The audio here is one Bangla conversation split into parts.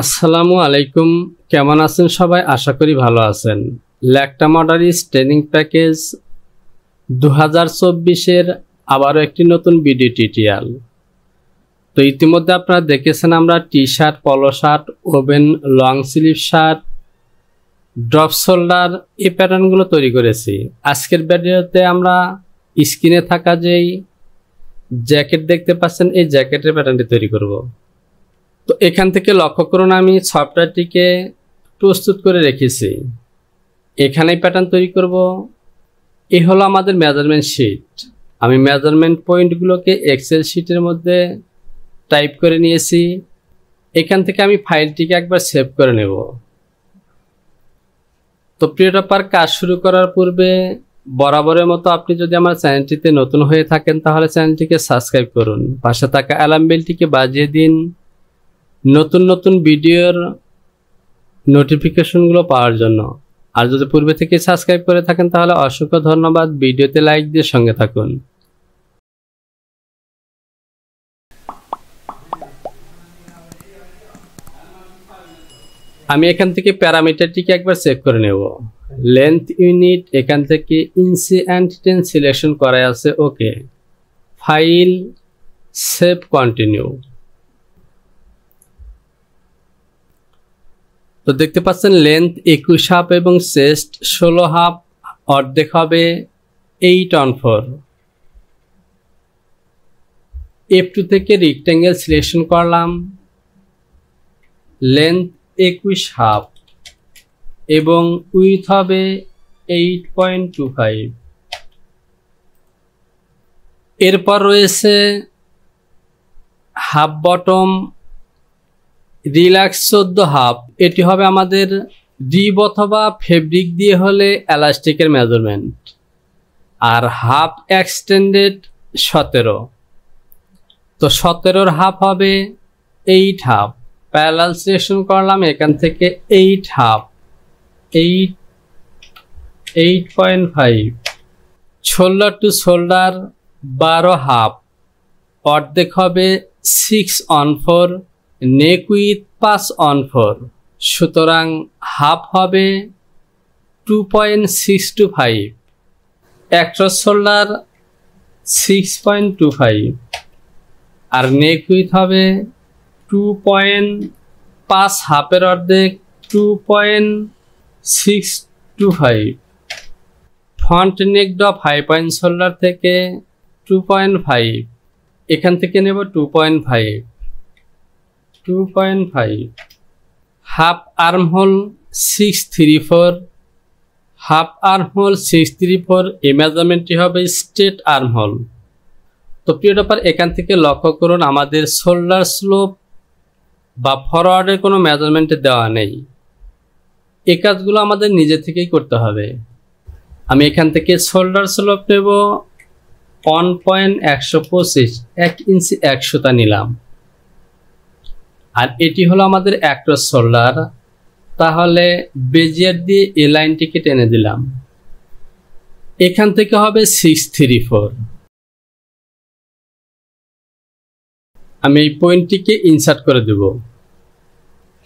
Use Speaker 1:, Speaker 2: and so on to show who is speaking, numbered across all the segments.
Speaker 1: আসসালামু আলাইকুম, কেমন আছেন সবাই? আশা করি ভালো আছেন। ল্যাকটা মডারিস ট্রেনিং প্যাকেজ 2024-এর আবারও একটি নতুন ভিডিও টিউটোরিয়াল। তো ইতিমধ্যে আপনারা দেখেছেন আমরা টি শার্ট, পলো shirt, oven, long sleeve shirt, drop shoulder এই প্যাটার্নগুলো তৈরি করেছি। আজকের ভিডিওতে আমরা স্ক্রিনে থাকা যেই জ্যাকেট দেখতে পাচ্ছেন এই জ্যাকেটের প্যাটার্নটি তৈরি করব। তো এখান থেকে লক্ষ্য করুন আমি সফটওয়্যারটিকে প্রস্তুত করে রেখেছি। এখানেই প্যাটার্ন তৈরি করব। এই হলো আমাদের মেজারমেন্ট শিট। আমি মেজারমেন্ট পয়েন্টগুলোকে এক্সেল শিটের মধ্যে টাইপ করে নিয়েছি। এখান থেকে আমি ফাইলটিকে একবার সেভ করে নেব। তো প্রিয় টপার, কাজ শুরু করার পূর্বে বরাবরের মতো আপনি যদি আমার চ্যানেলটিতে নতুন হয়ে থাকেন তাহলে চ্যানেলটিকে সাবস্ক্রাইব করুন, পাশে থাকা অ্যালার্ম বেলটিকে বাজিয়ে দিন নতুন নতুন ভিডিওর নোটিফিকেশনগুলো পাওয়ার জন্য। আর যদি পূর্বে থেকে সাবস্ক্রাইব করে থাকেন তাহলে অসংখ্য ধন্যবাদ। ভিডিওতে লাইক দিয়ে সঙ্গে থাকুন। আমি এখান থেকে প্যারামিটারটিকে একবার চেক করে নেব। লেন্থ ইউনিট এখান থেকে ইঞ্চি অ্যান্ড 10 সিলেকশন করা আছে। ওকে, ফাইল, সেভ, কন্টিনিউ। তো দেখতে পাচ্ছেন লেন্থ 21 হাফ এবং চেস্ট 16 হাফ, অর্ধেক হবে 8/4। F2 থেকে রেক্ট্যাঙ্গেল সিলেকশন করলাম, লেন্থ 21 হাফ এবং উইথ হবে 8.25। এরপর রয়েছে হাফ বটম, রিল্যাক্স 14 হাফ। এটি হবে আমাদের রিব অথবা ফেব্রিক দিয়ে হলে এলাস্টিকের মেজারমেন্ট। আর হাফ এক্সটেন্ডেড 17। তো 17-র হাফ হবে 8 হাফ। প্যারালাল সিলেকশন করলাম, এখান থেকে 8 half, 8.5। Shoulder two shoulder 12 half, অর্ধেক হবে 6/4। নেক উইথ 5/4, সুতরাং হাফ হবে 2.625। অ্যাক্রস শোল্ডার 6.25 আর নেক উইথ হবে 2.5, হাফের অর্ধেক 2.625। Front neck drop high point shoulder থেকে 2.5, এখান থেকে নেব 2.5। Half arm hole 634, half arm hole 634। এই মেজারমেন্টটি হবে স্ট্রেট আর্ম হোল। তো প্রিয় টপার, এখান থেকে লক্ষ্য করুন আমাদের শোল্ডার স্লোপ বা ফরওয়ার্ডের কোনো মেজারমেন্টে দেওয়া নেই। এই কাজগুলো আমাদের নিজে থেকেই করতে হবে। আমি এখান থেকে শোল্ডার স্লোপ নেব 1.125, 1 ইঞ্চি 1 সুতা নিলাম। আর এটি হলো আমাদের অ্যাক্রস শোল্ডার, তাহলে বেজিয়ার দিয়ে এই লাইনটিকে টেনে দিলাম। এখান থেকে হবে 634। আমি এই পয়েন্টটিকে ইনসার্ট করে দেব।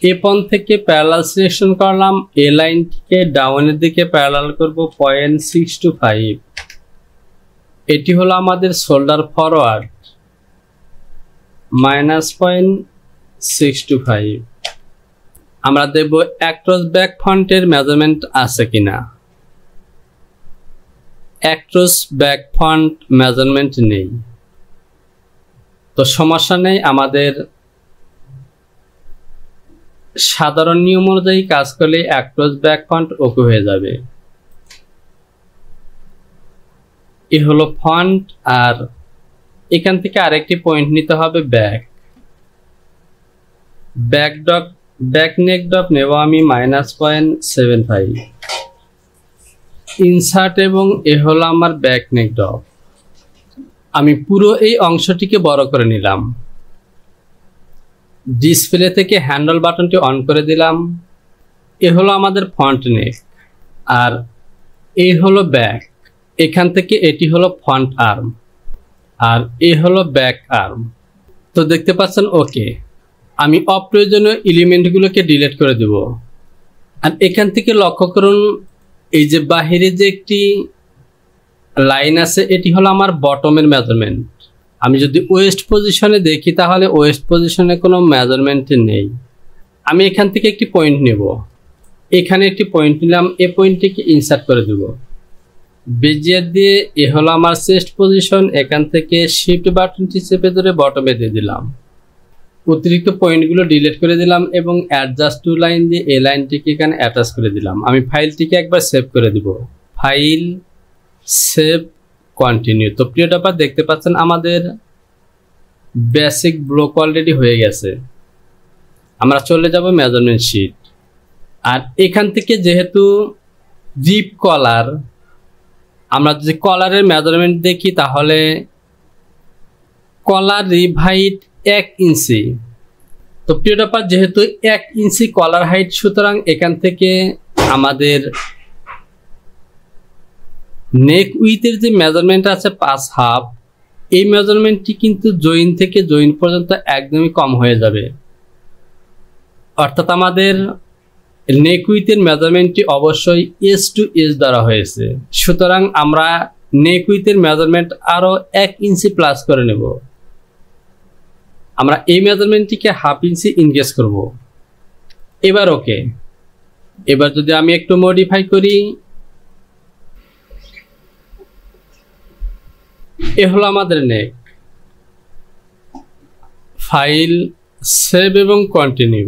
Speaker 1: এ পয়েন্ট থেকে প্যারালাল সিলেকশন করলাম, এই লাইনটিকে ডাউনের দিকে প্যারালাল করব 0.625। এটি হলো আমাদের শোল্ডার ফরওয়ার্ড -0.625। আমরা দেখব অ্যাক্রস ব্যাক ফ্রন্টের মেজারমেন্ট আছে কিনা। অ্যাক্রস ব্যাক ফ্রন্ট মেজারমেন্ট নেই, তো সমস্যা নেই। আমাদের সাধারণ নিয়ম অনুযায়ী কাজ করলে অ্যাক্রস ব্যাক ফ্রন্ট ওকে হয়ে যাবে। এ হলো ফ্রন্ট, আর এখান থেকে আরেকটি পয়েন্ট নিতে হবে ব্যাক নেক ড্রপ নেব আমি -0.75। ইনসার্ট এবং এ হলো আমার ব্যাক নেক ড্রপ। আমি পুরো এই অংশটিকে বড় করে নিলাম। ডিসপ্লে থেকে হ্যান্ডেল বাটনটি অন করে দিলাম। এ হলো আমাদের ফ্রন্ট নেক, আর এই হলো ব্যাক। এখান থেকে এটি হলো ফ্রন্ট আর্ম, আর এ হলো ব্যাক আর্ম। তো দেখতে পাচ্ছেন ওকে। আমি অপ্রয়োজনীয় এলিমেন্টগুলোকে ডিলিট করে দেব। আর এখান থেকে লক্ষ্য করুন, এই যে বাহিরে যে একটি লাইন আছে, এটি হলো আমার বটমের মেজারমেন্ট। আমি যদি ওয়েস্ট পজিশনে দেখি তাহলে ওয়েস্ট পজিশনে কোনো মেজারমেন্ট নেই। আমি এখান থেকে একটি পয়েন্ট নেব, এখানে একটি পয়েন্ট নিলাম, এই পয়েন্টটিকে ইনসার্ট করে দেব বেজিয়ার দিয়ে। এ হলো আমার চেস্ট পজিশন। এখান থেকে শিফট বাটনটি চেপে ধরে বটমে দিয়ে দিলাম, অতিরিক্ত পয়েন্টগুলো ডিলিট করে দিলাম এবং অ্যাডজাস্ট টু লাইন দিয়ে এই লাইনটিকে এখানে অ্যাটাচ করে দিলাম। আমি ফাইলটিকে একবার সেভ করে দিব, ফাইল, সেভ, কন্টিনিউ। তো প্রিয় টপার, দেখতে পাচ্ছেন আমাদের বেসিক ব্লক অলরেডি হয়ে গেছে। আমরা চলে যাব মেজারমেন্ট শিট। আর এখান থেকে যেহেতু জিপ কলার, আমরা যদি কলারের মেজারমেন্ট দেখি তাহলে কলার রিপ হাইট 1 ইঞ্চি। তো প্রিয় টপার, যেহেতু 1 ইঞ্চি কলার হাইট, সুতরাং এখান থেকে আমাদের নেক উইথের যে মেজারমেন্ট আছে 5.5, এই মেজারমেন্টটি কিন্তু জয়েন থেকে জয়েন পর্যন্ত একদমই কম হয়ে যাবে। অর্থাৎ আমাদের নেক উইথের মেজারমেন্টটি অবশ্যই এস টু এস দ্বারা হয়েছে। সুতরাং আমরা নেক উইথের মেজারমেন্ট আরও 1 ইঞ্চি প্লাস করে নেব। আমরা এই মেজারমেন্টটিকে 1/2 ইঞ্চি ইনক্রিজ করব। এবার ওকে। এবার যদি আমি একটু মডিফাই করি, এ হলো আমাদের নেক। ফাইল, সেভ এবং কন্টিনিউ।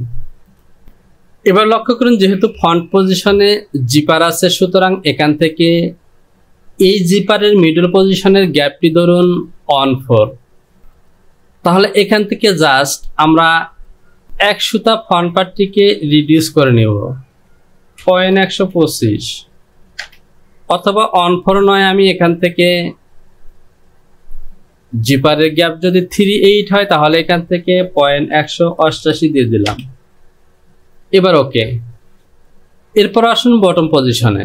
Speaker 1: এবার লক্ষ্য করুন, যেহেতু ফন্ট পজিশনে জিপার আছে, সুতরাং এখান থেকে এই জিপারের মিডল পজিশনের গ্যাপটি ধরুন 1/4। তাহলে এখান থেকে জাস্ট আমরা 1 সুতা ফন্ট পার্টটিকে রিডিউস করে নেব 0.125, অথবা 1/4 নয়, আমি এখান থেকে জিপারের গ্যাপ যদি 3/8 হয় তাহলে এখান থেকে 0.188 দিয়ে দিলাম। এবার ওকে। এরপর আসুন বটম পজিশনে।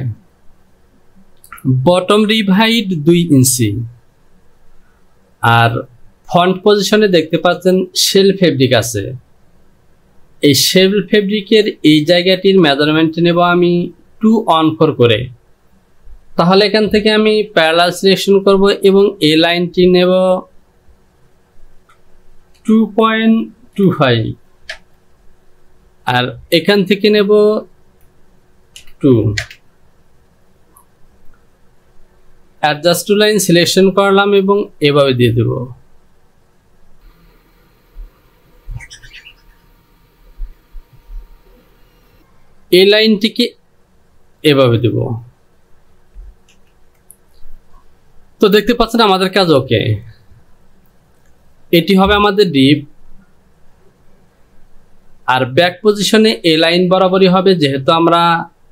Speaker 1: বটম রিপ হাইট 2 ইঞ্চি। আর ফন্ট পজিশনে দেখতে পাচ্ছেন শেল ফেব্রিক আছে। এই শেল ফেব্রিকের এই জায়গাটির মেজারমেন্ট নেব আমি 214 করে। তাহলে এখান থেকে আমি প্যারালাল সিলেকশন করব এবং এই লাইনটি নেব 2.25, আর এখান থেকে নেব 2। অ্যাডজাস্ট টু লাইন সিলেকশন করলাম এবং এভাবে দিয়ে দেব। এই লাইনটিকে এভাবে দেব। তো দেখতে পাচ্ছেন আমাদের কাজ ওকে। এটি হবে আমাদের ডিপ। আর ব্যাক পজিশনে এই লাইন বরাবরই হবে, যেহেতু আমরা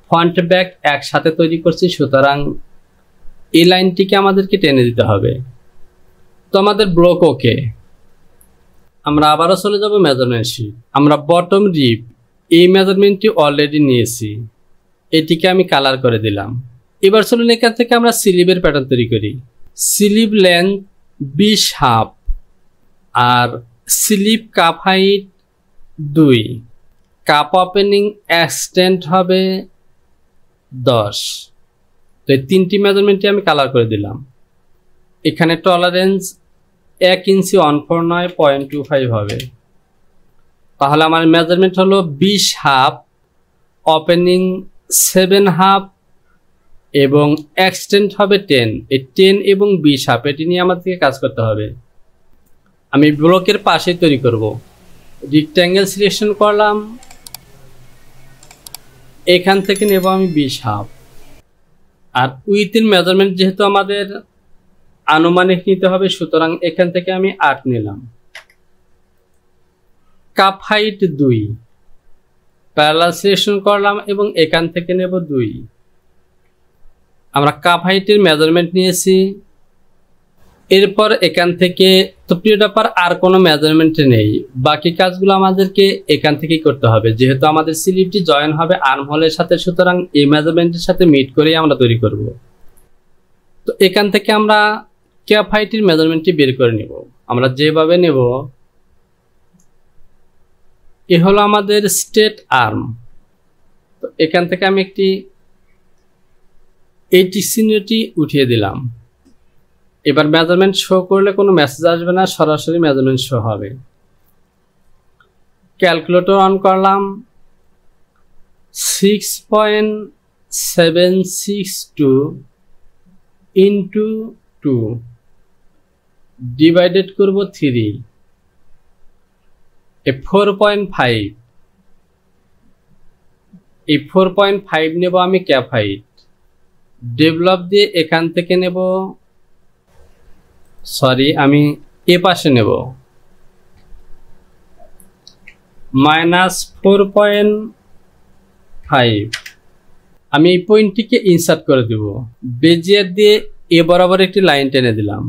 Speaker 1: ফ্রন্ট ব্যাক একসাথে তৈরি করছি, সুতরাং এই লাইনটিকে আমাদেরকে টেনে দিতে হবে। তো আমাদের ব্লক ওকে। আমরা আবারও চলে যাব মেজারমেন্ট শিট। আমরা বটম রিপ এই মেজারমেন্টটি অলরেডি নিয়েছি, এটিকে আমি কালার করে দিলাম। এবার চলুন এখান থেকে আমরা স্লিভের প্যাটার্ন তৈরি করি। স্লিভ লেন্থ 20.5 আর sleeve cup height 2, cup opening extend হবে 10। তো এই 3টি মেজারমেন্টটি আমি কালার করে দিলাম। এখানে টলারেন্স 1 ইঞ্চি 1/4 নয় 0.25 হবে। তাহলে আমার মেজারমেন্ট হলো 20.5, ওপেনিং 7.5 এবং এক্সটেন্ড হবে 10। এই 10 এবং 20.5 এটি নিয়ে আমাদেরকে কাজ করতে হবে। আমি ব্লকের পাশে তৈরি করব। রেক্ট্যাঙ্গেল সিলেকশন করলাম, এখান থেকে নেব আমি 20.5। আর উইথের মেজারমেন্ট যেহেতু আমাদের আনুমানিক নিতে হবে, সুতরাং এখান থেকে আমি 8 নিলাম। কাপ হাইট 2, প্যারালাল সিলেকশন করলাম এবং এখান থেকে নেব 2। আমরা কাপ হাইটের মেজারমেন্ট নিয়েছি। এরপর এখান থেকে তো প্রিয় ব্যাপার আর কোনো মেজারমেন্ট নেই, বাকি কাজগুলো আমাদেরকে এখান থেকেই করতে হবে, যেহেতু আমাদের স্লিভটি জয়েন হবে আর্মহোলের সাথে, সুতরাং এই মেজারমেন্টের সাথে মিট করেই আমরা তৈরি করব। তো এখান থেকে আমরা ক্যাপ হাইটের মেজারমেন্টটি বের করে নেব। আমরা যেভাবে নেব এ হলো আমাদের স্টেট আর্ম। তো এখান থেকে আমি একটি এই চিহ্নটি উঠিয়ে দিলাম। এবার মেজারমেন্ট শো করলে কোনো মেসেজ আসবে না, সরাসরি মেজারমেন্ট শো হবে। ক্যালকুলেটর অন করলাম, 6.762 ইন্টু 2 ডিভাইডেড করব 3 এ 4.5। এই 4.5 নেব আমি ক্যাপ হাইট, ডেভেলপ দিয়ে এখান থেকে নেব, সরি আমি এ পাশে নেব, -4.5। আমি এই পয়েন্টটিকে ইনসার্ট করে দেব, বেজিয়ার দিয়ে এ বরাবর একটি লাইন টেনে দিলাম।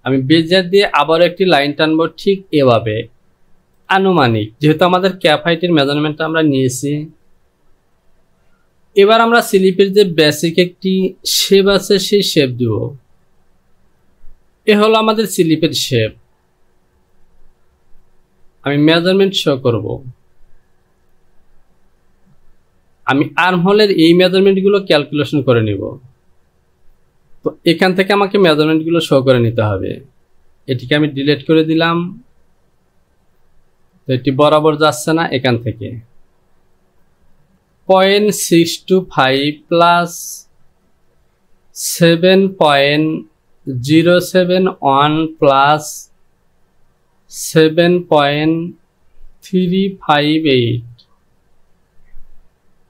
Speaker 1: আমি বেজিয়ার দিয়ে আবার একটি লাইন টানবো ঠিক এভাবে, আনুমানিক, যেহেতু আমাদের ক্যাপ হাইটের মেজারমেন্টটা আমরা নিয়েছি। এবার আমরা স্লিপের যে বেসিক একটি শেপ আছে সেই শেপ দিব। এ হলো আমাদের স্লিপের শেপ। আমি মেজারমেন্ট শো করব। আমি আর্ম হোলের এই মেজারমেন্টগুলো ক্যালকুলেশন করে নিব। তো এখান থেকে আমাকে মেজারমেন্টগুলো শো করে নিতে হবে। এটিকে আমি ডিলিট করে দিলাম। তো এটি বরাবর যাচ্ছে না, এখান থেকে 0.625 প্লাস 7.071 প্লাস 7.358,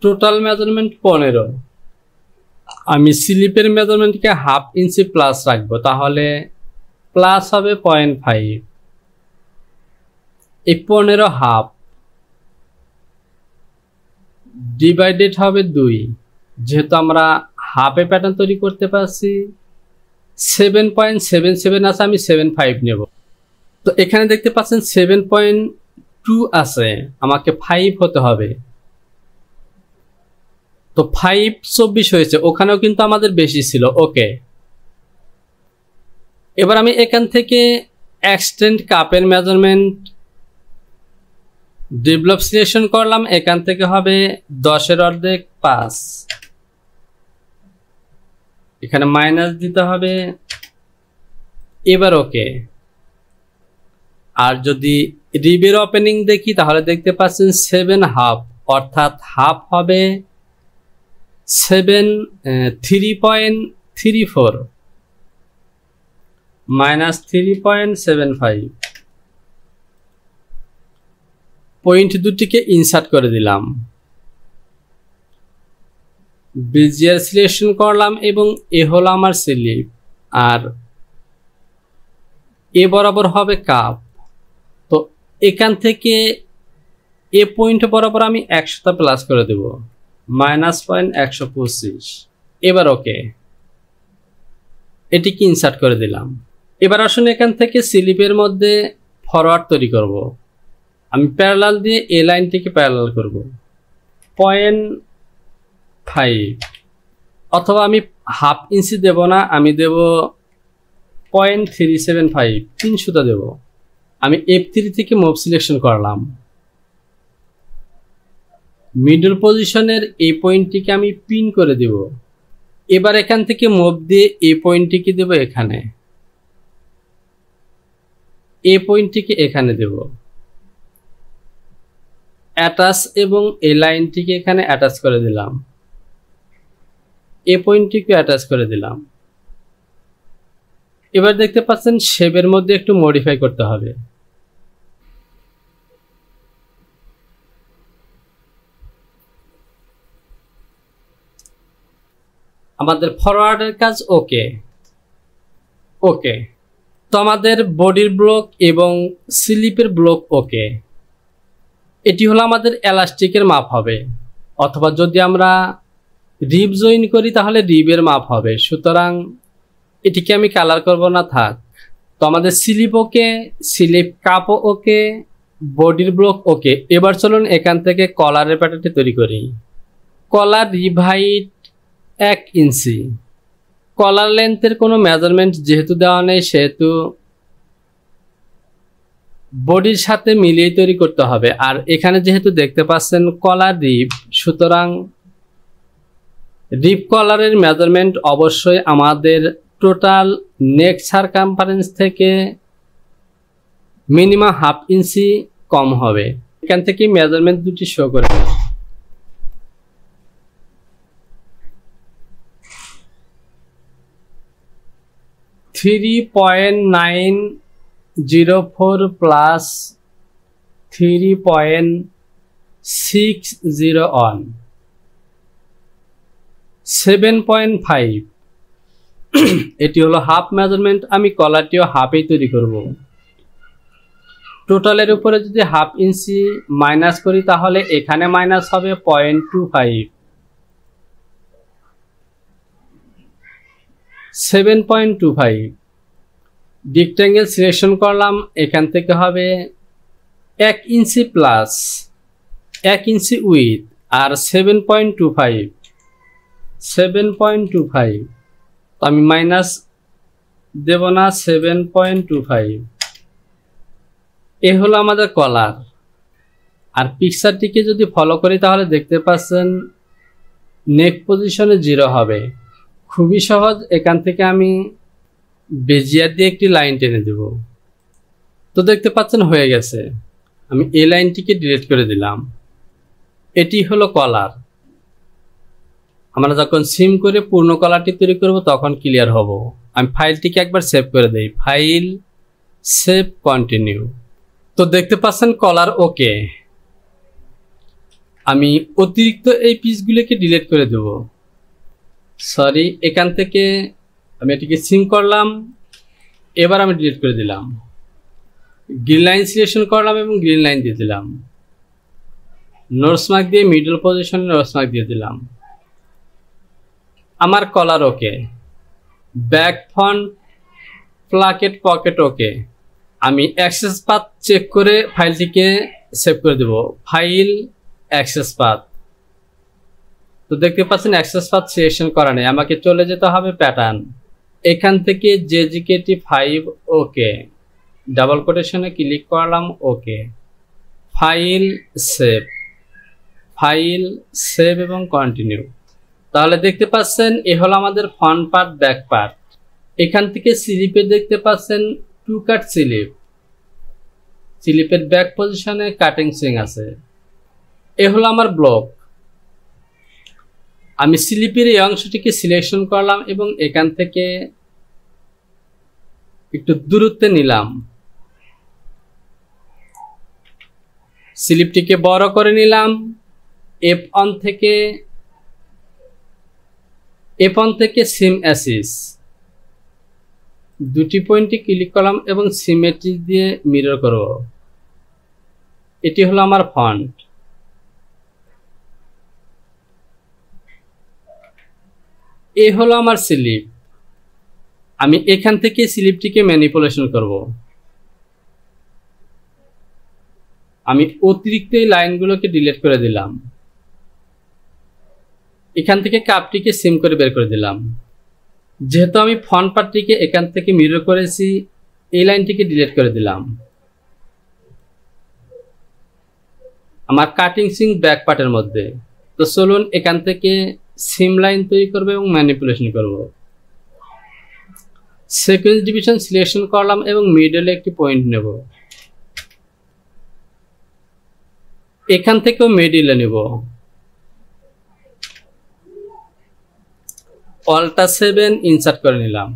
Speaker 1: টোটাল মেজারমেন্ট 15। আমি স্লিপের মেজারমেন্টকে হাফ ইঞ্চি প্লাস রাখবো, তাহলে প্লাস হবে 0.5। এই 15 হাফ ডিভাইডেড হবে 2, যেহেতু আমরা হাফে প্যাটার্ন তৈরি করতে পারছি। 7.77 আছে, আমি 7.5 নেব। তো এখানে দেখতে পাচ্ছেন 7.2 আছে, আমাকে 5 হতে হবে। তো 5 24 হয়েছে, ওখানেও কিন্তু আমাদের বেশি ছিল। ওকে, এবার আমি এখান থেকে এক্সটেন্ড কাপের মেজারমেন্ট ডেভেলপ সিলেকশন করলাম। এখান থেকে হবে 10 এর অর্ধেক 5, এখানে মাইনাস দিতে হবে। এবার ওকে। আর যদি রিবের ওপেনিং দেখি তাহলে দেখতে পাচ্ছেন 7 হাফ, অর্থাৎ হাফ হবে 3.34 মাইনাস 3.75। পয়েন্ট দুটিকে ইনসার্ট করে দিলাম, বেজিয়ার সিলেকশন করলাম এবং এ হলো আমার স্লিপ। আর এ বরাবর হবে কাপ। তো এখান থেকে এ পয়েন্ট বরাবর আমি 100 প্লাস করে দেব, -125। এবার ওকে, এটিকে ইনসার্ট করে দিলাম। এবার আসুন এখান থেকে স্লিপের মধ্যে ফরওয়ার্ড তৈরি করব। আমি প্যারালাল দিয়ে এ লাইনটিকে প্যারালাল করব 0.5, অথবা আমি হাফ ইঞ্চি দেব না, আমি দেব 0.375, 3 সুতা দেব। আমি F3 থেকে মুভ সিলেকশন করলাম, মিডল পজিশনের এই পয়েন্টটিকে আমি পিন করে দেব। এবার এখান থেকে মুভ দিয়ে এই পয়েন্টটিকে দেব এখানে, এই পয়েন্টটিকে এখানে দেব, অ্যাটাচ এবং এই লাইনটিকে এখানে অ্যাটাচ করে দিলাম, এই পয়েন্টটিকে অ্যাটাচ করে দিলাম। এবার দেখতে পাচ্ছেন শেপের মধ্যে একটু মডিফাই করতে হবে। আমাদের ফরওয়ার্ডের কাজ ওকে। ওকে, তো আমাদের বডির ব্লক এবং স্লিপের ব্লক ওকে। এটি হলো আমাদের এলাস্টিকের মাপ হবে, অথবা যদি আমরা রিব জয়েন করি তাহলে রিবের মাপ হবে। সুতরাং এটিকে আমি কালার করব না, থাক। তো আমাদের স্লিপ ওকে, স্লিপ কাপও ওকে, বডির ব্লক ওকে। এবার চলুন এখান থেকে কলারের প্যাটার্নটি তৈরি করি। কলার রিব হাইট 1 ইঞ্চি। কলার লেন্থের কোনো মেজারমেন্ট যেহেতু দেওয়া নেই, সেহেতু বডির সাথে মিলিয়ে তৈরি করতে হবে। আর এখানে যেহেতু দেখতে পাচ্ছেন কলার রিপ, সুতরাং রিপ কলারের মেজারমেন্ট অবশ্যই আমাদের টোটাল নেক সারকামফারেন্স থেকে মিনিমাম 1/2 ইঞ্চি কম হবে। এখান থেকে মেজারমেন্ট দুটি শো করে 3.904 প্লাস 3.601 7.5 এটি হলো হাফ মেজারমেন্ট। আমি কলারটিও হাফেই তৈরি করব। টোটালের উপরে যদি 1/2 ইঞ্চি মাইনাস করি তাহলে এখানে মাইনাস হবে 0.25 7.25। রেক্ট্যাঙ্গেল সিলেকশন করলাম, এখান থেকে হবে 1 ইঞ্চি প্লাস 1 ইঞ্চি উইথ আর 7.25 তো আমি মাইনাস দেব না, 7.25। এ হলো আমাদের কলার। আর পিকচারটিকে যদি ফলো করি তাহলে দেখতে পাচ্ছেন নেক পজিশনে 0 হবে। খুবই সহজ। এখান থেকে আমি বেজিয়ার দিয়ে একটি লাইন টেনে দেব। তো দেখতে পাচ্ছেন হয়ে গেছে। আমি এই লাইনটিকে ডিলিট করে দিলাম। এটি হলো কলার। আমরা যখন সিম করে পূর্ণ কলারটি তৈরি করব তখন ক্লিয়ার হব। আমি ফাইলটিকে একবার সেভ করে দেই। File, save, continue. তো দেখতে পাচ্ছেন কলার ওকে। আমি অতিরিক্ত এই পিসগুলোকে ডিলিট করে দেব। সরি, এখান থেকে আমি এটিকে সিম করলাম, এবার আমি ডিলিট করে দিলাম। গ্রিন লাইন সিলেকশন করলাম এবং গ্রিন লাইন দিয়ে দিলাম। নোটস মার্ক দিয়ে মিডল পজিশনে নোটস মার্ক দিয়ে দিলাম। আমার কলার ওকে। ব্যাক ফন্ট, প্লাকেট, পকেট ওকে। আমি অ্যাক্সেস পাথ চেক করে ফাইলটিকে সেভ করে দেব। File, access path. তো দেখতে পাচ্ছেন অ্যাক্সেস পাথ সিলেকশন করা নেই। আমাকে চলে যেতে হবে প্যাটার্ন। এখান থেকে JGKT5 ওকে। ডাবল কোটেশনে ক্লিক করলাম, ওকে। ফাইল, সেভ, ফাইল, সেভ এবং কন্টিনিউ। তাহলে দেখতে পাচ্ছেন এ হলো আমাদের ফ্রন্ট পার্ট, ব্যাক পার্ট। এখান থেকে স্লিপে দেখতে পাচ্ছেন 2 কাট স্লিপ। স্লিপের ব্যাক পজিশনে কাটিং সুইং আছে। এ হলো আমার ব্লক। আমি স্লিপের এই অংশটিকে সিলেকশন করলাম এবং এখান থেকে একটু দূরত্বে নিলাম। স্লিপটিকে বড় করে নিলাম। F1 থেকে সিম অ্যাসিস দুটি পয়েন্টে ক্লিক করলাম এবং সিমেট্রি দিয়ে মিরর করব। এটি হলো আমার ফন্ট। এ হলো আমার স্লিপ। আমি এখান থেকে স্লিপটিকে ম্যানিপুলেশন করব। আমি অতিরিক্ত এই লাইনগুলোকে ডিলিট করে দিলাম। এখান থেকে কাপটিকে সিম করে বের করে দিলাম। যেহেতু আমি ফ্রন্ট পার্টটিকে এখান থেকে মিরর করেছি, এই লাইনটিকে ডিলিট করে দিলাম। আমার কাটিং সুইং ব্যাক পার্টের মধ্যে। তো চলুন এখান থেকে সিম লাইন তৈরি করব এবং ম্যানিপুলেশন করব। সিকোয়েন্স ডিভিশন সিলেকশন করলাম এবং মিডলে একটি পয়েন্ট নেব। এখান থেকেও মিডলে নেব। অল্টা 7 ইনসার্ট করে নিলাম।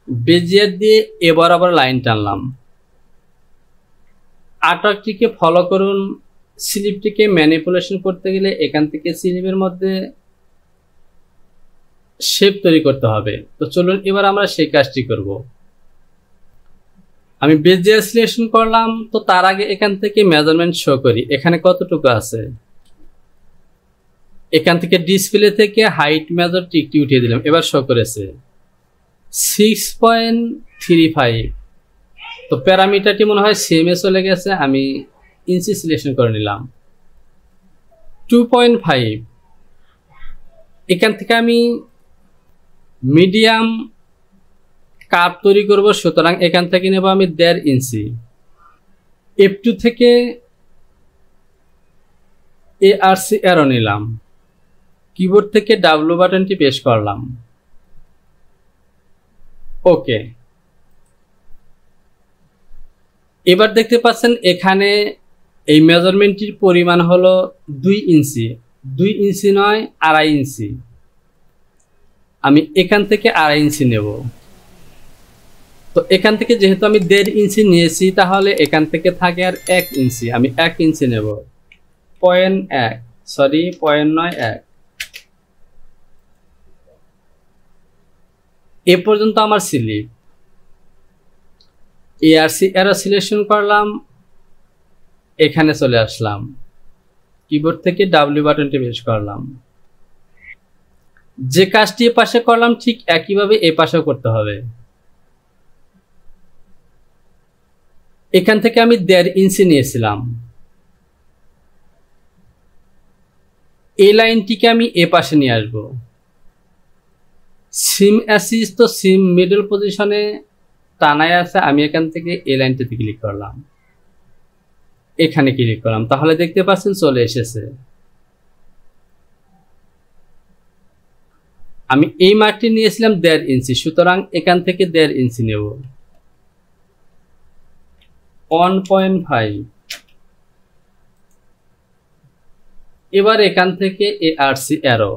Speaker 1: বেজিয়ার দিয়ে এবার আবার লাইন টানলাম। আর্টওয়ার্কটিকে ফলো করুন। স্লিপটিকে ম্যানিপুলেশন করতে গেলে এখান থেকে স্লিপের মধ্যে শেপ তৈরি করতে হবে। তো চলুন এবার আমরা সেই কাজটি করব। আমি বেজিয়ার সিলেকশন করলাম। তো তার আগে এখান থেকে মেজারমেন্ট শো করি, এখানে কতটুকু আছে। এখান থেকে ডিসপ্লে থেকে হাইট মেজার টিকটি উঠিয়ে দিলাম। এবার শো করেছে 6.35। তো প্যারামিটারটি মনে হয় সেমে চলে গেছে। আমি ইঞ্চি সিলেকশন করে নিলাম। 2.5। এখান থেকে আমি মিডিয়াম কার্ভ তৈরি করব, সুতরাং এখান থেকে নেব আমি 1.5 ইঞ্চি। F2 থেকে ARC অ্যারো নিলাম, কিবোর্ড থেকে W বাটনটি প্রেস করলাম, ওকে। এবার দেখতে পাচ্ছেন এখানে এই মেজারমেন্টটির পরিমাণ হলো 2 ইঞ্চি, 2 ইঞ্চি নয় 2.5 ইঞ্চি। আমি এখান থেকে 2.5 ইঞ্চি নেব। তো এখান থেকে যেহেতু আমি 1.5 ইঞ্চি নিয়েছি, তাহলে এখান থেকে থাকে আর 1 ইঞ্চি, আমি 1 ইঞ্চি নেব। 0.1 এ পর্যন্ত আমার স্লিপ। ARC অ্যারো সিলেকশন করলাম, এখানে চলে আসলাম, কিবোর্ড থেকে W বাটনটি প্রেস করলাম। যে কাজটি এ পাশে করলাম ঠিক একইভাবে এ পাশেও করতে হবে। এখান থেকে আমি 1.5 ইঞ্চি নিয়েছিলাম, এই লাইনটিকে আমি এ পাশে নিয়ে আসব। সিম অ্যাসিস তো সিম মিডল পজিশনে টানায় আছে, আমি এখান থেকে এই লাইনটিতে ক্লিক করলাম, এখানে ক্লিক করলাম, তাহলে দেখতে পাচ্ছেন চলে এসেছে। আমি এই মার্কটি নিয়েছিলাম 1.5 ইঞ্চি, সুতরাং এখান থেকে 1.5 ইঞ্চি নেব। 1.5। এবার এখান থেকে ARC অ্যারো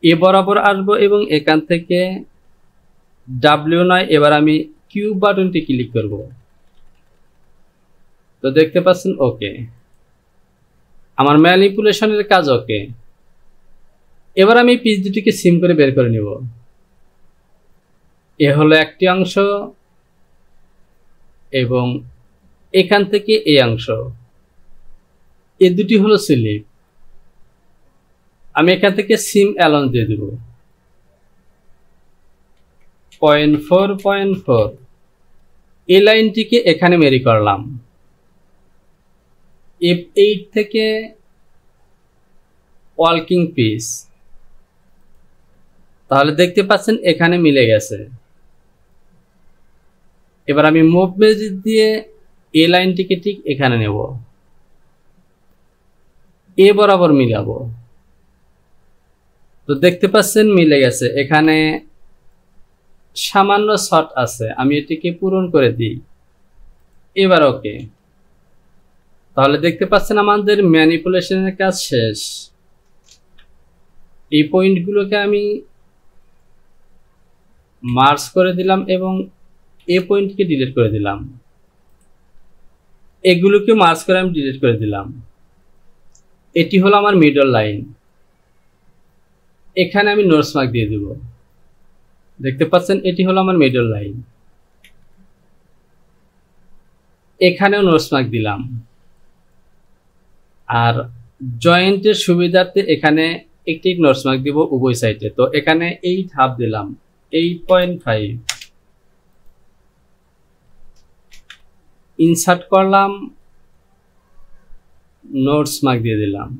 Speaker 1: এ বরাবর আসবো এবং এখান থেকে W নয়, এবার আমি কিউব বাটনটি ক্লিক করব। তো দেখতে পাচ্ছেন ওকে, আমার ম্যানিপুলেশনের কাজ ওকে। এবার আমি পিচ দুটিকে সিম করে বের করে নিব। এ হলো একটি অংশ এবং এখান থেকে এই অংশ, এ দুটি হলো স্লিপ। আমি এখান থেকে সিম অ্যালাউন্স দিয়ে দেব 0.4 এই লাইনটিকে এখানে মেরি করলাম। F8 থেকে ওয়ার্কিং পিস, তাহলে দেখতে পাচ্ছেন এখানে মিলে গেছে। এবার আমি মুভ ম্যাজিক দিয়ে এই লাইনটিকে ঠিক এখানে নেব, এ বরাবর মিলাবো। তো দেখতে পাচ্ছেন মিলে গেছে। এখানে সামান্য শর্ট আছে, আমি এটিকে পূরণ করে দিই। এবার ওকে, তাহলে দেখতে পাচ্ছেন আমাদের ম্যানিপুলেশনের কাজ শেষ। এই পয়েন্টগুলোকে আমি মার্জ করে দিলাম এবং এই পয়েন্টকে ডিলিট করে দিলাম, এগুলোকে মার্জ করে আমি ডিলিট করে দিলাম। এটি হলো আমার মিডল লাইন। এখানে আমি নোটস মার্ক দিয়ে দিব, দেখতে পাচ্ছেন এটি হলো আমার মিডল লাইন। এখানেও নোটস মার্ক দিলাম, আর জয়েন্টের সুবিধার্থে এখানে একটি নোটস মার্ক দিব উভয় সাইডে। তো এখানে 8 হাফ দিলাম, 8.5 ইনসার্ট করলাম, নোটস মার্ক দিয়ে দিলাম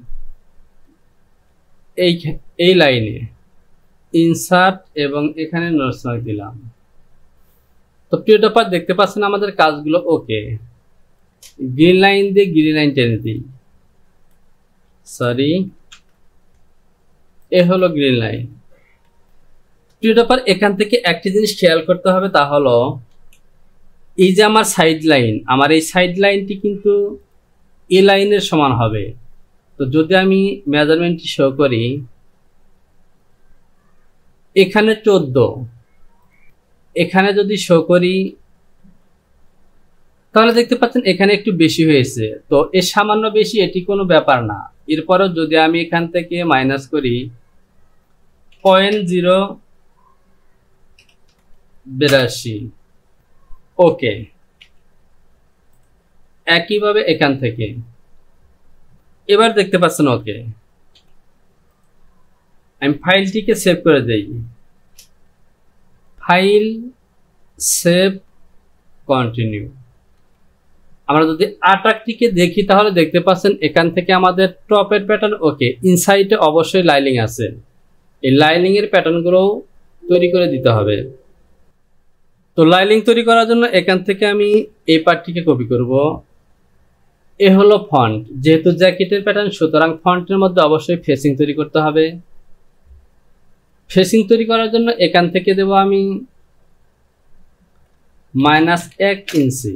Speaker 1: এই লাইনে ইনসার্ট এবং এখানে নোটস মার্ক দিলাম। তো প্রিয় টপার দেখতে পাচ্ছেন আমাদের কাজগুলো ওকে। গ্রিন লাইন দিয়ে গ্রিন লাইন টেনে দিই, সরি, এ হলো গ্রিন লাইন। প্রিয় টপার এখান থেকে একটি জিনিস খেয়াল করতে হবে, তা হলো এই যে আমার সাইড লাইন, আমার এই সাইড লাইনটি কিন্তু এ লাইনের সমান হবে। তো যদি আমি মেজারমেন্টটি শো করি, এখানে 14, এখানে যদি শো করি তাহলে দেখতে পাচ্ছেন এখানে একটু বেশি হয়েছে। তো এর সামান্য বেশি এটি কোনো ব্যাপার না। এরপরও যদি আমি এখান থেকে মাইনাস করি 0.082, ওকে। একইভাবে এখান থেকে এবার দেখতে পাচ্ছেন ওকে। আমি ফাইলটিকে সেভ করে দেই, ফাইল, সেভ, কন্টিনিউ। আমরা যদি আটাকটিকে দেখি তাহলে দেখতে পাচ্ছেন এখান থেকে আমাদের টপের প্যাটার্ন ওকে। ইনসাইডে অবশ্যই লাইনিং আছে, এই লাইনিং এর প্যাটার্নগুলো তৈরি করে দিতে হবে। তো লাইলিং তৈরি করার জন্য এখান থেকে আমি এই পার্টটিকে কপি করব। এ হলো ফন্ট, যেহেতু জ্যাকেটের প্যাটার্ন সুতরাং ফন্টের মধ্যে অবশ্যই ফেসিং তৈরি করতে হবে। ফেসিং তৈরি করার জন্য এখান থেকে দেব আমি -1 ইঞ্চি।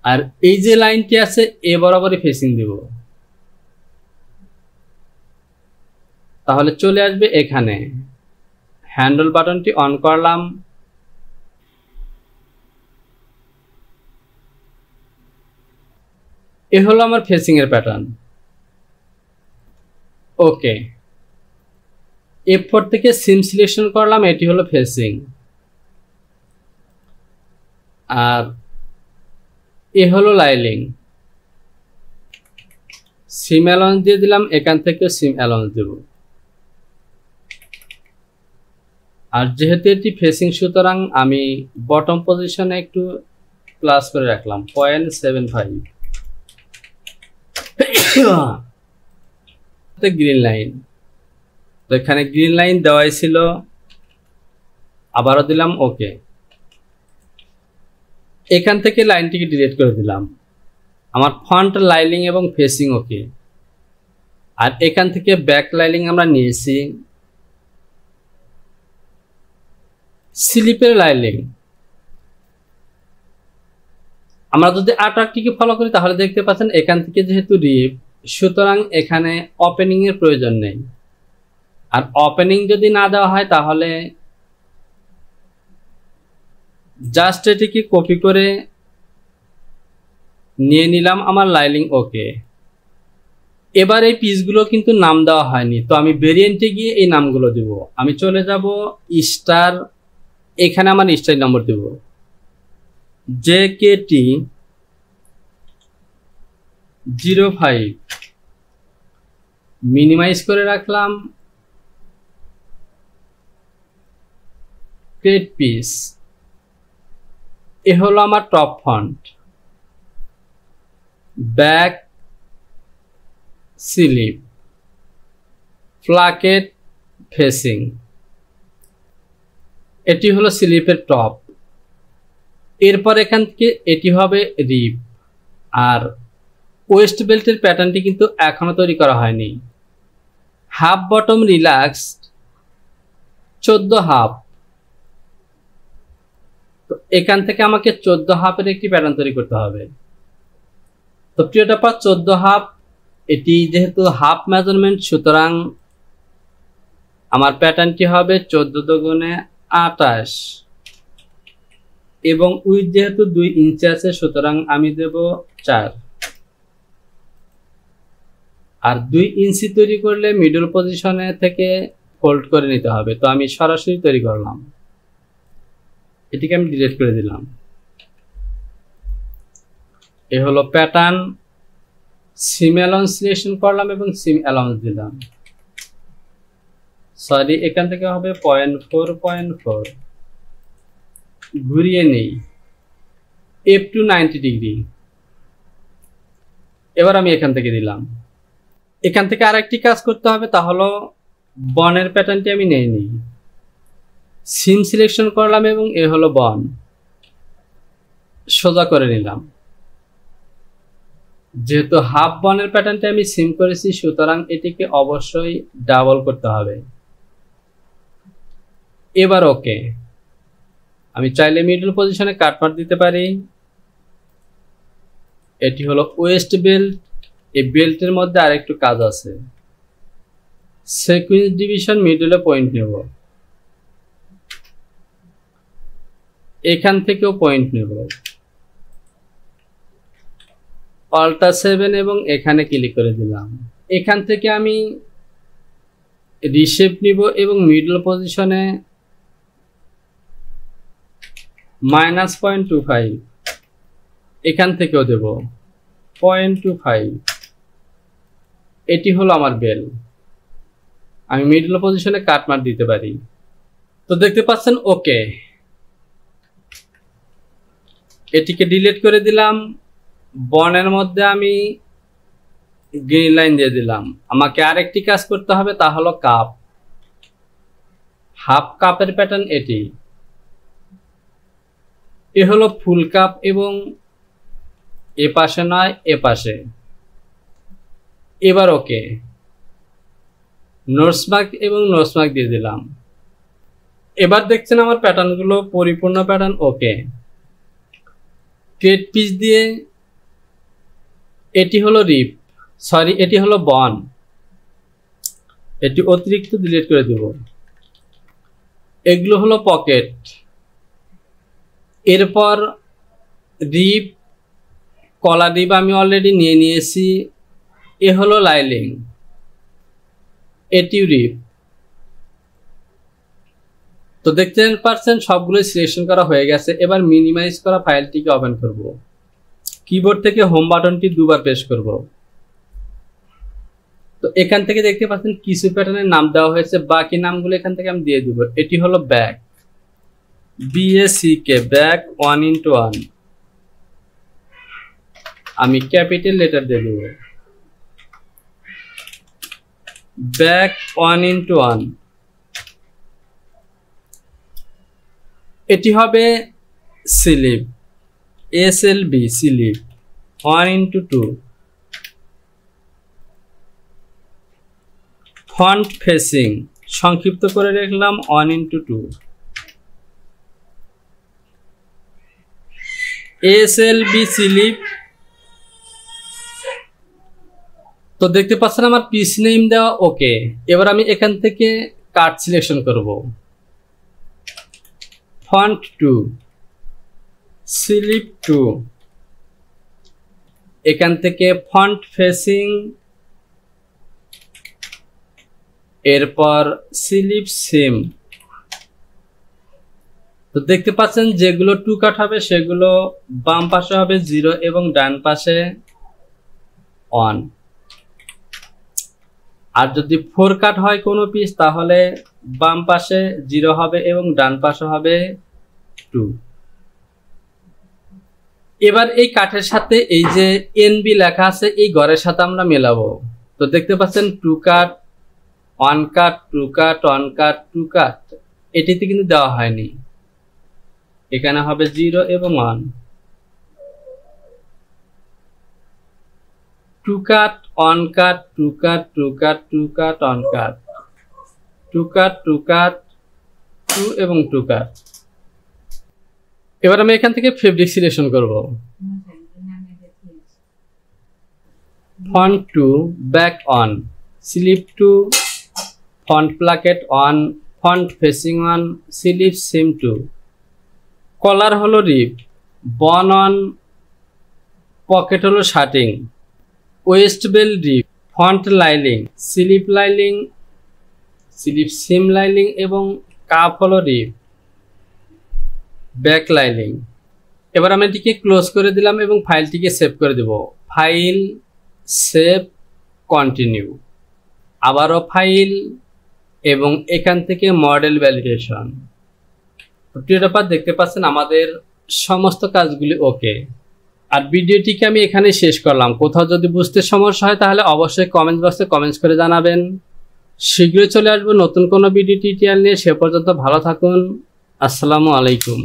Speaker 1: আর এই যে লাইনটি আছে এ বরাবরই ফেসিং দেব, তাহলে চলে আসবে এখানে। হ্যান্ডল বাটনটি অন করলাম, এ হলো আমার ফেসিং এর প্যাটার্ন। ওকে, F4 থেকে সিম সিলেকশন করলাম, এটি হলো ফেসিং। আর এ হলো লাইলিং। সিম অ্যালাউন্স দিয়ে দিলাম, এখান থেকে সিম অ্যালাউন্স দেব। আর যেহেতু এটি ফেসিং সুতরাং আমি বটম পজিশনে একটু প্লাস করে রাখলাম 0.75। গ্রিন লাইন, তো এখানে গ্রিন লাইন দেওয়াই ছিল, আবারও দিলাম ওকে। এখান থেকে লাইনটিকে ডিলিট করে দিলাম। আমার ফ্রন্ট লাইলিং এবং ফেসিং ওকে। আর এখান থেকে ব্যাক লাইলিং আমরা নিয়েছি, স্লিপের লাইলিং। আমরা যদি আর্টওয়ার্কটিকে ফলো করি তাহলে দেখতে পাচ্ছেন এখান থেকে যেহেতু রিপ সুতরাং এখানে ওপেনিং এর প্রয়োজন নেই। আর ওপেনিং যদি না দেওয়া হয় তাহলে জাস্ট এটিকে কপি করে নিয়ে নিলাম আমার লাইলিং ওকে। এবার এই পিসগুলো কিন্তু নাম দেওয়া হয়নি, তো আমি ভেরিয়েন্টে গিয়ে এই নামগুলো দেব। আমি চলে যাব স্টার, এখানে আমার স্টাইল নম্বর দেব JKT 05, মিনিমাইজ করে রাখলাম। ক্রিয়েট পিস, এ হলো আমার top front. Back slip, placket, facing, এটি হলো স্লিপের টপ। এরপর এখান থেকে এটি হবে রিপ। আর ওয়েস্ট বেল্টের প্যাটার্নটি কিন্তু এখনো তৈরি করা হয়নি। হাফ বটম রিল্যাক্সড 14 হাফ, তো এখান থেকে আমাকে 14 হাফের একটি প্যাটার্ন তৈরি করতে হবে। তো প্রিয়টা 14 হাফ, এটি যেহেতু হাফ মেজারমেন্ট সুতরাং আমার প্যাটার্নটি হবে 14 দুগুণে 28 এবং উইথ যেহেতু 2 ইঞ্চি আছে সুতরাং আমি দেব 4। আর 2 ইঞ্চি তৈরি করলে মিডল পজিশনে থেকে ফোল্ড করে নিতে হবে, তো আমি সরাসরি তৈরি করলাম। এটিকে আমি ডিলিট করে দিলাম। এ হলো প্যাটার্ন। সিম অ্যালাউন্স সিলেকশন করলাম এবং সিম অ্যালাউন্স দিলাম। সরি, এখান থেকে হবে 0.4, ঘুরিয়ে নেই F to 90 ডিগ্রি। এবার আমি এখান থেকে দিলাম। এখান থেকে আরেকটি কাজ করতে হবে, তা হলো বনের প্যাটার্নটি আমি নেইনি। সিম সিলেকশন করলাম এবং এ হলো বন, সোজা করে নিলাম। যেহেতু হাফ বনের প্যাটার্নটি আমি সিম করেছি সুতরাং এটিকে অবশ্যই ডাবল করতে হবে। এবার ওকে, আমি চাইলে মিডল পজিশনে কাটমার্ক দিতে পারি। এটি হলো ওয়েস্ট বেল্ট। এই বেল্টের মধ্যে আরেকটু কাজ আছে। সিকোয়েন্স ডিভিশন, মিডলে পয়েন্ট নেব, এখান থেকেও পয়েন্ট নেব, অল্টা 7 এবং এখানে ক্লিক করে দিলাম। এখান থেকে আমি রিশেপ নিব এবং মিডল পজিশনে -0.25, এখান থেকেও দেব 0.25। এটি হলো আমার বেল। আমি মিডল পজিশনে কাটমার্ক দিতে পারি। তো দেখতে পাচ্ছেন ওকে। এটিকে ডিলিট করে দিলাম। বনের মধ্যে আমি গ্রিন লাইন দিয়ে দিলাম। আমাকে আরেকটি কাজ করতে হবে, তা হলো কাপ। হাফ কাপের প্যাটার্ন এটি, এ হলো ফুল কাপ এবং এ পাশে নয় এ পাশে। এবার ওকে, নোটস মার্ক এবং নোটস মার্ক দিয়ে দিলাম। এবার দেখছেন আমার প্যাটার্নগুলো পরিপূর্ণ প্যাটার্ন ওকে। ক্রেট পিস দিয়ে এটি হলো রিপ, সরি এটি হলো বন, এটি অতিরিক্ত ডিলিট করে দেব। এগুলো হলো পকেট, এরপর রিপ, কলার রিপ আমি অলরেডি নিয়ে নিয়েছি। এ হলো লাইলিং, এটিও রিপ। তো দেখতে পাচ্ছেন সবগুলো সিলেকশন করা হয়ে গেছে। এবার মিনিমাইজ করা ফাইলটিকে ওপেন করব। কিবোর্ড থেকে হোম বাটনটি দুবার প্রেস করব। তো এখান থেকে দেখতে পাচ্ছেন কিছু প্যাটার্নের নাম দেওয়া হয়েছে, বাকি নামগুলো এখান থেকে আমি দিয়ে দিব। এটি হলো ব্যাক, BACK, ব্যাক 1x1, আমি ক্যাপিটাল লেটার দিয়ে দেব। ব্যাক 1x1, এটি হবে slip, SLB slip 1x2। Front facing সংক্ষিপ্ত করে লিখলাম 1x2। SLB slip. তো দেখতে পাচ্ছেন আমার পিস নেম দেওয়া ওকে। এবার আমি এখান থেকে কাট সিলেকশন করব। ফন্ট 2, স্লিপ 2, এখান থেকে ফন্ট ফেসিং, এরপর স্লিপ সেম। তো দেখতে পাচ্ছেন যেগুলো 2 কাট হবে সেগুলো বাম পাশে হবে 0 এবং ডান পাশে 1। আর যদি 4 কাট হয় কোনো পিস তাহলে বাম পাশে 0 হবে এবং ডান পাশে হবে 2। এবার এই কাঠের সাথে এই যে NB লেখা আছে এই ঘরের সাথে আমরা মেলাবো। তো দেখতে পাচ্ছেন 2 কাট, 1 কাট, 2 কাট, 1 কাট, 2 কাট, এটিতে কিন্তু দেওয়া হয়নি। এখানে হবে 0 এবং 1। 2 কাট, 1 কাট, 2 কাট, 2 কাট, 2 কাট, 1 কাট, 2 কাট, 2 কাট, 2 এবং 2 কাট। এবার আমি এখান থেকে ফেব্রিক সিলেকশন করব। Front 2, back 1, slip 2, front placket 1, front facing 1, slip same 2। Collar হলো রিপ, বন 1, পকেট হলো shirting, waist belt rib, front lining, slip lining, slip same lining এবং কাপ হলো রিপ, ব্যাক লাইলিং। এবার আমি এটিকে ক্লোজ করে দিলাম এবং ফাইলটিকে সেভ করে দেব। ফাইল, সেভ, কন্টিনিউ, আবারও ফাইল এবং এখান থেকে মডেল ভ্যালিডেশন। প্রিয় ব্যাপার দেখতে পাচ্ছেন আমাদের সমস্ত কাজগুলি ওকে। আর ভিডিওটিকে আমি এখানে শেষ করলাম। কোথাও যদি বুঝতে সমস্যা হয় তাহলে অবশ্যই কমেন্ট বক্সে কমেন্টস করে জানাবেন। শীঘ্রই চলে আসবো নতুন কোনো ভিডিও টিউটোরিয়াল নিয়ে। সে পর্যন্ত ভালো থাকুন। আসসালামু আলাইকুম।